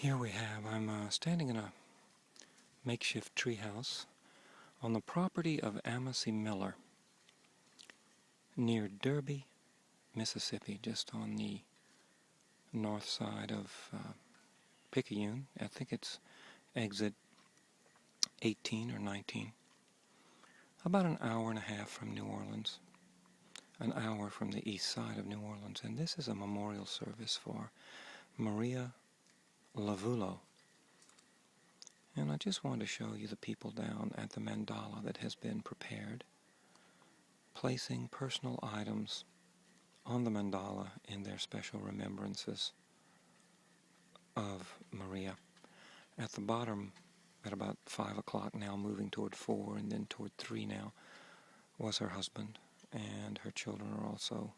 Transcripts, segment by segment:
Here we have, I'm standing in a makeshift treehouse on the property of Amasy Miller near Derby, Mississippi, just on the north side of Picayune. I think it's exit 18 or 19. About an hour and a half from New Orleans, an hour from the east side of New Orleans. And this is a memorial service for Maria LAVULO. And I just wanted to show you the people down at the mandala that has been prepared, placing personal items on the mandala in their special remembrances of Maria. At the bottom, at about 5 o'clock now, moving toward 4 and then toward 3 now, was her husband, and her children are also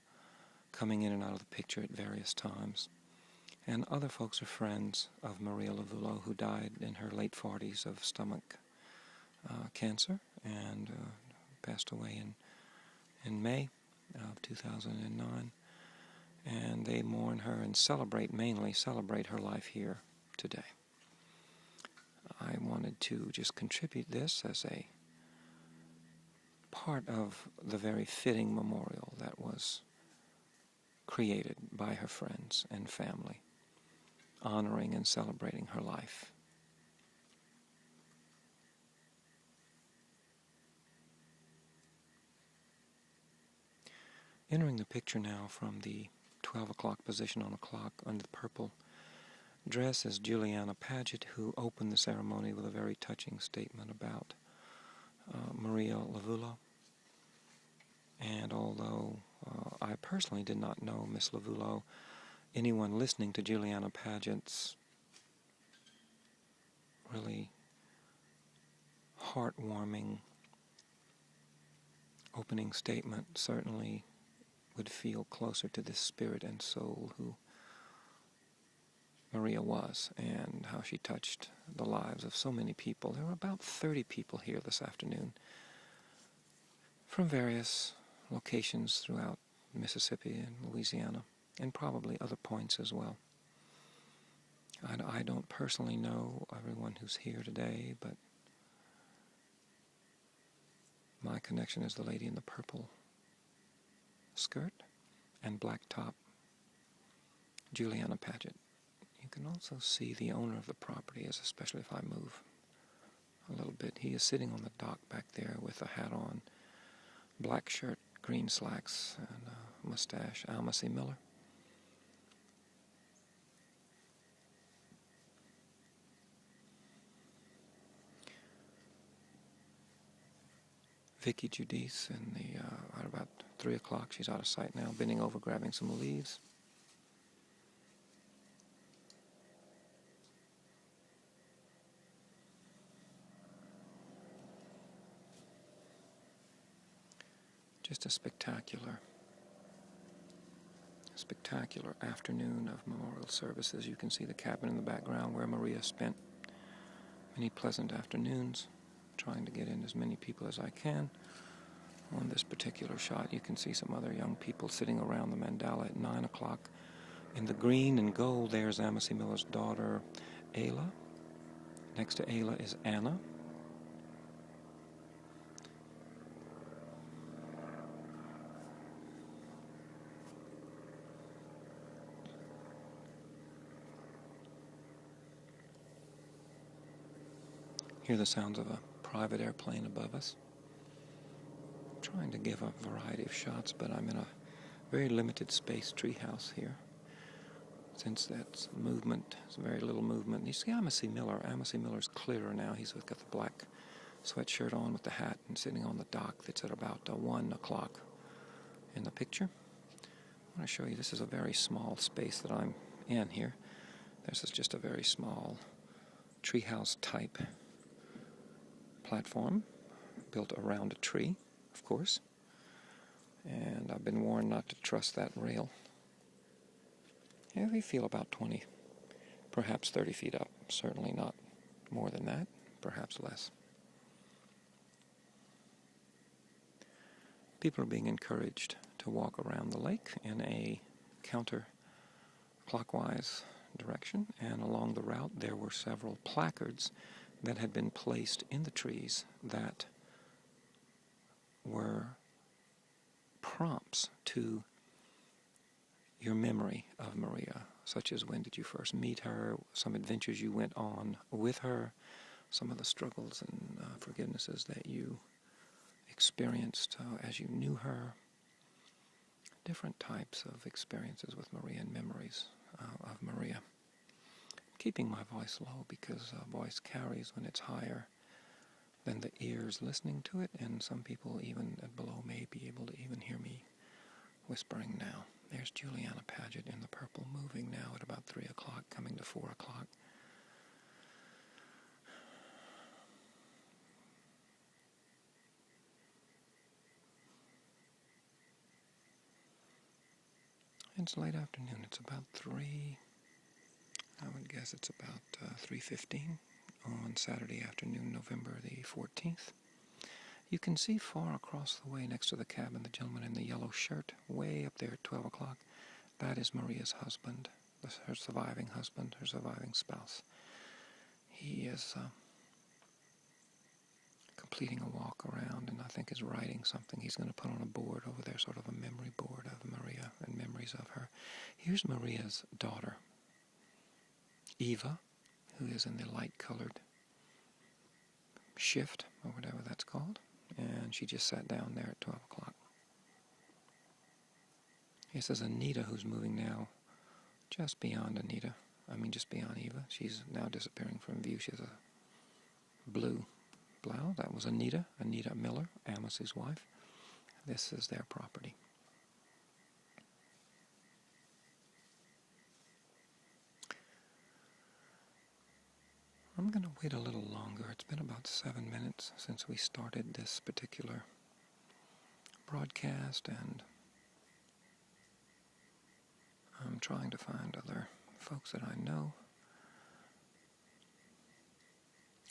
coming in and out of the picture at various times. And other folks are friends of Maria LAVULO, who died in her late 40s of stomach cancer and passed away in May of 2009. And they mourn her and mainly celebrate her life here today. I wanted to just contribute this as a part of the very fitting memorial that was created by her friends and family, honoring and celebrating her life. Entering the picture now from the 12 o'clock position on the clock under the purple dress is Juliana Paget, who opened the ceremony with a very touching statement about Maria LAVULO. And although I personally did not know Miss LAVULO, anyone listening to Juliana Paget's really heartwarming opening statement certainly would feel closer to this spirit and soul who Maria was, and how she touched the lives of so many people. There were about 30 people here this afternoon from various locations throughout Mississippi and Louisiana, and probably other points as well. I don't personally know everyone who's here today, but my connection is the lady in the purple skirt and black top, Juliana Paget. You can also see the owner of the property, especially if I move a little bit. He is sitting on the dock back there with a hat on, black shirt, green slacks, and a mustache. Amasy Miller. Vicky Judice at about 3 o'clock. She's out of sight now, bending over, grabbing some leaves. Just a spectacular afternoon of memorial services. You can see the cabin in the background where Maria spent many pleasant afternoons, trying to get in as many people as I can. On this particular shot, you can see some other young people sitting around the mandala at 9 o'clock. In the green and gold, there's Amasy Miller's daughter, Ayla. Next to Ayla is Anna. Hear the sounds of a private airplane above us. I'm trying to give a variety of shots, but I'm in a very limited space treehouse here. Since that's movement, it's very little movement. You see Amasy Miller. Amasy Miller's clearer now. He's got the black sweatshirt on with the hat and sitting on the dock that's at about 1 o'clock in the picture. I want to show you, this is a very small space that I'm in here. This is just a very small treehouse type platform built around a tree, of course. And I've been warned not to trust that rail. Yeah, we feel about 20, perhaps 30 feet up. Certainly not more than that, perhaps less. People are being encouraged to walk around the lake in a counter-clockwise direction, and along the route there were several placards that had been placed in the trees that were prompts to your memory of Maria, such as when did you first meet her, some adventures you went on with her, some of the struggles and forgivenesses that you experienced as you knew her, different types of experiences with Maria and memories of Maria. Keeping my voice low because voice carries when it's higher than the ears listening to it, and some people even below may be able to even hear me whispering now. There's Juliana Paget in the purple, moving now at about 3 o'clock, coming to 4 o'clock. It's late afternoon. It's about 3, I would guess it's about 3:15 on Saturday afternoon, November the 14th. You can see far across the way next to the cabin the gentleman in the yellow shirt, way up there at 12 o'clock. That is Maria's husband, her surviving husband, her surviving spouse. He is completing a walk around and I think is writing something he's going to put on a board over there, sort of a memory board of Maria and memories of her. Here's Maria's daughter, Eva, who is in the light-colored shift, or whatever that's called, and she just sat down there at 12 o'clock. This is Anita, who's moving now just beyond just beyond Eva. She's now disappearing from view. She has a blue blouse. That was Anita Miller, Amos's wife. This is their property. I'm going to wait a little longer. It's been about 7 minutes since we started this particular broadcast, and I'm trying to find other folks that I know.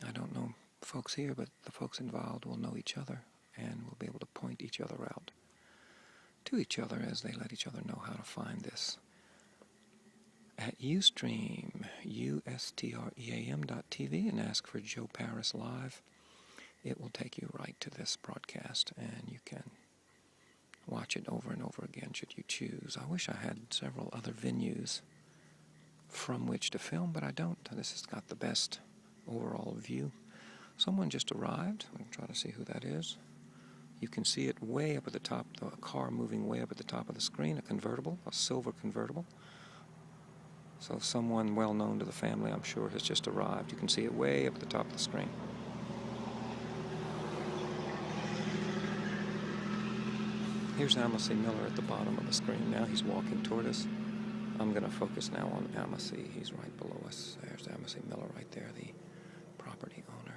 I don't know folks here, but the folks involved will know each other and will be able to point each other out to each other as they let each other know how to find this. At Ustream, USTREAM.tv, and ask for Joe Paris Live. It will take you right to this broadcast, and you can watch it over and over again should you choose. I wish I had several other venues from which to film, but I don't. This has got the best overall view. Someone just arrived. We'll try to see who that is. You can see it way up at the top, the car moving way up at the top of the screen, a convertible, a silver convertible. So someone well known to the family, I'm sure, has just arrived. You can see it way up at the top of the screen. Here's Amos Miller at the bottom of the screen now. He's walking toward us. I'm going to focus now on Amos. He's right below us. There's Amos Miller right there, the property owner.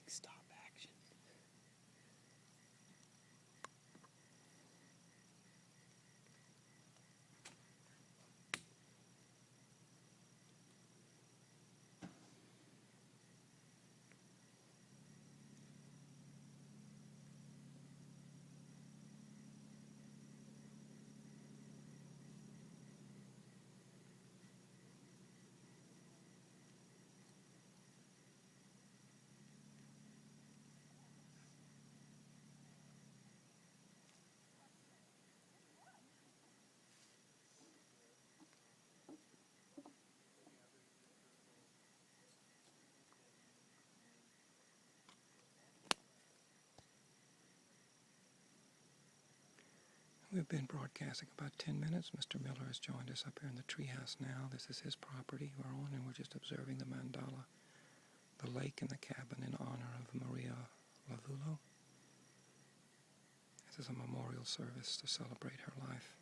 Stop action. We've been broadcasting about 10 minutes. Mr. Miller has joined us up here in the treehouse now. This is his property we're on, and we're just observing the mandala, the lake and the cabin in honor of Maria LAVULO. This is a memorial service to celebrate her life.